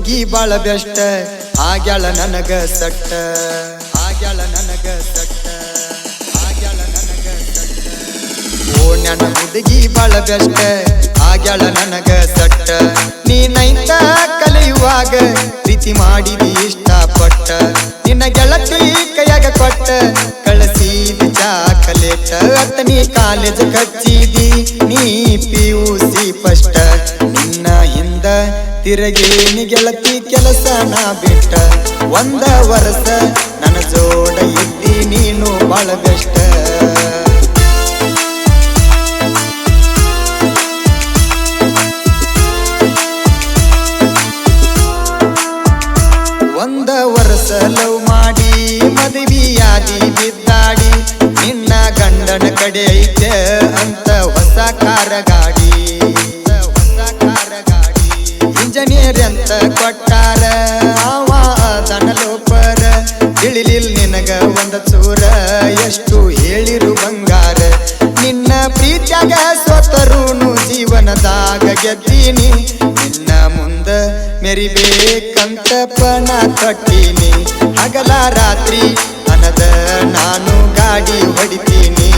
ಹುಡುಗಿ ಬಾಳ ಬೆಷ್ಟ ಆಗ್ಯಾಳ ನನಗ ಸಟ್ಟ ಆಗ್ಯಾಳ ನನಗ ಸಟ್ಟ ಆಗ್ಯಾಳ ನನಗ ಸಟ್ಟ ಓ ನನ್ನ ಹುಡುಗಿ ಬಾಳ ಬೆಷ್ಟ ಆಗ್ಯಾಳ ನನಗ ಸಟ್ಟ ನೀ ನೈಂತ ಕಲಿಯುವಾಗ ಪ್ರೀತಿ ಮಾಡಿದಿ ಇಷ್ಟಪಟ್ಟ ನಿನ್ನ ಗೆಳತಿ ಕೈಯಾಗ ಕೊಟ್ಟ ಕಳಿಸಿದ ಚಾಕಲೇಟ ಅತ್ತನಿ ಕಾಲೇಜ್ ಕಚ್ಚಿದಿ ನೀ PUC ಫಸ್ಟ್ ನಿನ್ನ ಹಿಂದ ತಿರಗೇನಿ ಗೆಳತಿ ಕೆಲಸ ನಾ ಬಿಟ್ಟ ಒಂದ ವರ್ಷ ನನ್ನ ಜೋಡ ಇದ್ದಿ ನೀನು ಬಾಳ ಬೆಷ್ಟ ಒಂದ ವರ್ಷ ಲವ್ ಮಾಡಿ ಮದುವೆಯಾದಿ ಬಿದ್ದಾಡಿ ನಿನ್ನ ಗಂಡನ ಕಡೆ ಐತೆ ಅಂತ ಹೊಸ ಕಾರ ಗಾಡಿ ಇಂಜಿನಿಯರ್ ಅಂತ ಕೊಟ್ಟಾರ ಅವ ದನ ಲೋಪರ ತಿಳಿಲಿಲ್ ನಿನಗ ಒಂದ ಚೂರ ಎಷ್ಟು ಹೇಳಿರು ಬಂಗಾರ ನಿನ್ನ ಪ್ರೀತ್ಯಾಗ ಸ್ವತರೂನು ಜೀವನದಾಗ ಗೆದ್ದೀನಿ ನಿನ್ನ ಮುಂದ ಮೆರಿಬೇಕಂತ ಪಣ ಕಟ್ಟೀನಿ ಹಗಲ ರಾತ್ರಿ ಅನ್ನದ ನಾನು ಗಾಡಿ ಹೊಡಿತೀನಿ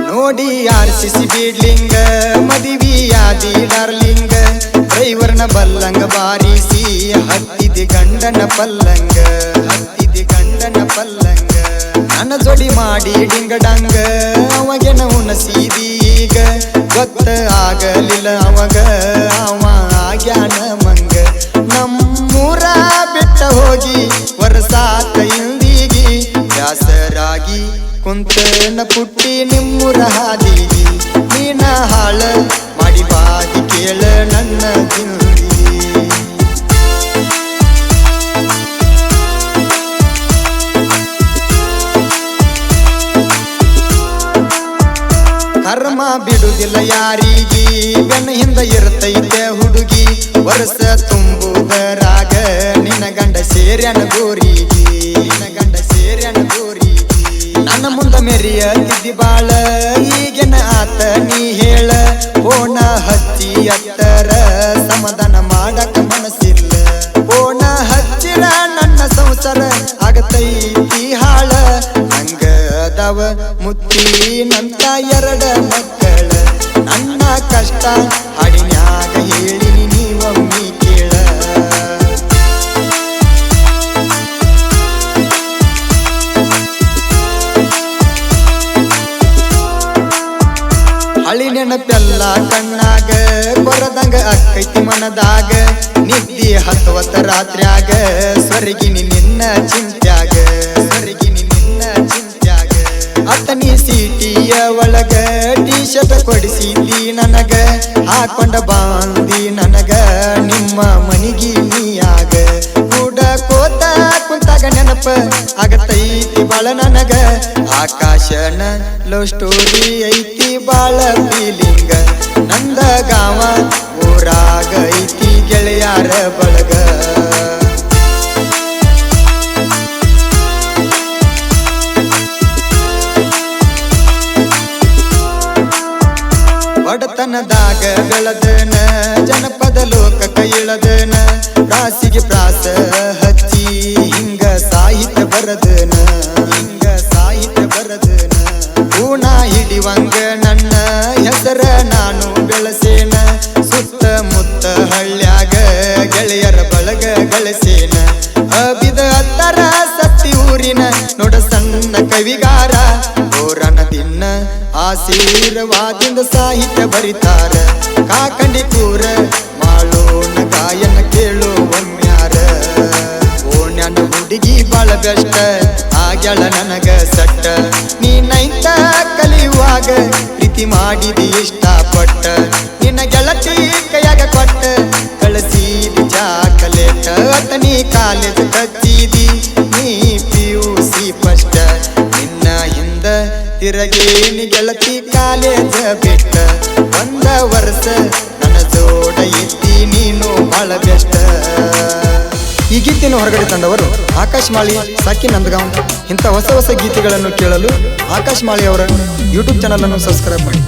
ನೋಡಿ RCC ಬಿಡ್ಲಿಂಗ ಮದುವೆಯಾದಿ ಡಾರ್ಲಿಂಗ ಡ್ರೈವರ್ನ ಬಲ್ಲಂಗ ಬಾರಿಸಿ ಹತ್ತಿದೆ ಗಂಡನ ಪಲ್ಲಂಗ ಹತ್ತಿದೆ ಗಂಡನ ಪಲ್ಲಂಗ ನನ್ನ ಜೋಡಿ ಮಾಡಿ ಡಿಂಗಡಂಗ ಅವಾಗೆನ ಉಣಸಿದಿ ಈಗ ಗೊತ್ತ ಆಗಲಿಲ್ಲ ಅವಾಗ ಅವ ಆಗ್ಯಾನ ಮಂಗ ನಮ್ಮೂರ ಬಿಟ್ಟ ಹೋಗಿ ವರ್ಷಾತ ಇಂದಿಗಿ ಬ್ಯಾಸರಾಗಿ ಕುಂತನ ಪುಟ್ಟಿ ನಿಮ್ಮೂರ ಹಾದಿಗಿ ನೀನ ಹಾಳ ಮಾಡಿ ಬಾದಿ ಕೇಳ ನನ್ನ ಜಿಂದಗಿ ಕರ್ಮ ಬಿಡುದಿಲ್ಲ ಯಾರಿಗಿ ಬೆನ್ನ ಹಿಂದ ಇರ್ತೈತೆ ಹುಡುಗಿ ವರ್ಷ ತುಂಬುದರಾಗ ನಿನ್ನ ಗಂಡ ಸೇರ್ಯನ ಗೋರಿಗೆ ನಿನ್ನ ಗಂಡ ಸೇರ್ಯನ ಗೋರಿಗೆ ನನ್ನ ಮುಂದ ಮೆರಿಯತಿದ್ದಿ ಬಾಳ ಈಗಿನ ಆತ ನೀ ಹೇಳ ಓಣ ಹಚ್ಚಿ ಅತ್ತರ ಸಮಾಧಾನ ಮಾಡಕ ಮನಸ್ಸಿಲ್ಲ ಓಣ ಹಚ್ಚಿರ ನನ್ನ ಸಂಸಾರ ಆಗತೈತಿ ಹಾಳ ಹಂಗ ಅದಾವ ಮುತ್ತಿನಂತ ಎರಡ ಮಕ್ಕಳ ನನ್ನ ಕಷ್ಟ ಹಾಡಿನ್ಯಾಗ ಹೇಳಿನಿ ನೀವಮ್ಮಿ ಕೇಳ ಹಳಿ ನೆನಪೆಲ್ಲ ಕಣ್ಣಾಗ ಕೊರದಂಗ ಅಕ್ಕೈತಿ ಮನದಾಗ ನಿದ್ದಿ ಹತ್ತುವತ್ತ ರಾತ್ರ್ಯಾಗ ಸ್ವರ್ಗಿನಿ ನಿನ್ನ ಚಿಂತ್ಯಾಗ ಸ್ವರ್ಗಿನಿ ನಿನ್ನ ಚಿಂತ್ಯಾಗ ಅತ್ತನಿ ಸೀಟಿಯ ಒಳಗ ಟೀ ಶರ್ಟ್ ಕೊಡಿಸಿದಿ ನನಗ ಹಾಕೊಂಡ ಬಾಂದಿ ನನಗ ನಿಮ್ಮ ಮನಿಗಿ ನೀಯಾಗ ಕೂಡ ಕೋತ ಕುಂತಾಗ ನೆನಪ ಆಗತೈತಿ ಬಾಳ ನನಗ ಆಕಾಶನ ಲವ್ ಸ್ಟೋರಿ ಐತಿ ಬಾಳ ಫೀಲಿಂಗ ನಂದ ಗಾವ ಊರಾಗ ಐತಿ ಗೆಳೆಯಾರ ಬಳಗ ಬಡತನದಾಗ ಬೆಳದನ ಜನಪದ ಲೋಕಕ್ಕ ಇಳದನ ರಾಸಿಗೆ ಪ್ರಾಸ ಹಚ್ಚಿ ಹಿಂಗ ಸಾಹಿತ್ಯ ಬರದನ ಹಿಂಗ ಸಾಹಿತ್ಯ ಬರದನ ಹೂಣ ಹಿಡಿವಂಗ ನನ್ನ ಹೆಸರ ನಾನು ಬೆಳಸೇನ ಸುತ್ತಮುತ್ತ ಹಳ್ಳ್ಯಾಗ ಗೆಳೆಯರ ಬಳಗ ಗಳಿಸೇನ ಅಬಿದ ಹತ್ತರ ಸತ್ತಿ ಊರಿನ ನೋಡ ಸಣ್ಣ ಕವಿಗಾರ ಓರನ ದಿನ ಆಶೀರ್ವಾದಿಂದ ಸಾಹಿತ್ಯ ಬರಿತಾರ ಕಾಕಂಡಿ ಕೂರ ಮಾಡೋಣ ಗಾಯನ ಕೇಳೋ ಒಮ್ಮ್ಯಾರ ಓ ನನ್ನ ಹುಡುಗಿ ಬಾಳ ಬೆಷ್ಟ ಆಗ್ಯಾಳ ನನಗ ಸಟ್ಟ ನೀ ನೈಂತ ಕಲಿಯುವಾಗ ಪ್ರೀತಿ ಮಾಡಿದಿ ಇಷ್ಟಪಟ್ಟ ನಿನ್ನ ಗೆಳತಿ ಕೈಯಾಗ ಕೊಟ್ಟ ಕಳಿಸಿದಿ ಚಾಕಲೇಟ ಅತ್ತನಿ ಕಾಲೇಜ್ ಕಚ್ಚಿದಿ ನೀ PUC ಫಸ್ಟ್ ನಿನ್ನ ಹಿಂದ ತಿರಗೇನಿ ಗೆಳತಿ ಕಾಲೇಜ ಬಿಟ್ಟ ಒಂದ ವರ್ಷ ನನ್ನ ಜೋಡ ಇದ್ದಿ ನೀನು ಬಾಳ ಬೆಷ್ಟ ಈ ಗೀತೆಯನ್ನು ಹೊರಗಡೆ ತಂದವರು ಆಕಾಶ್ ಮಾಳಿ ಸಾಕಿ ನಂದಗಾಂವ್. ಇಂಥ ಹೊಸ ಹೊಸ ಗೀತೆಗಳನ್ನು ಕೇಳಲು ಆಕಾಶ್ ಮಾಳಿ ಅವರ ಯೂಟ್ಯೂಬ್ ಚಾನಲ್ ಅನ್ನು ಸಬ್ಸ್ಕ್ರೈಬ್ ಮಾಡಿ.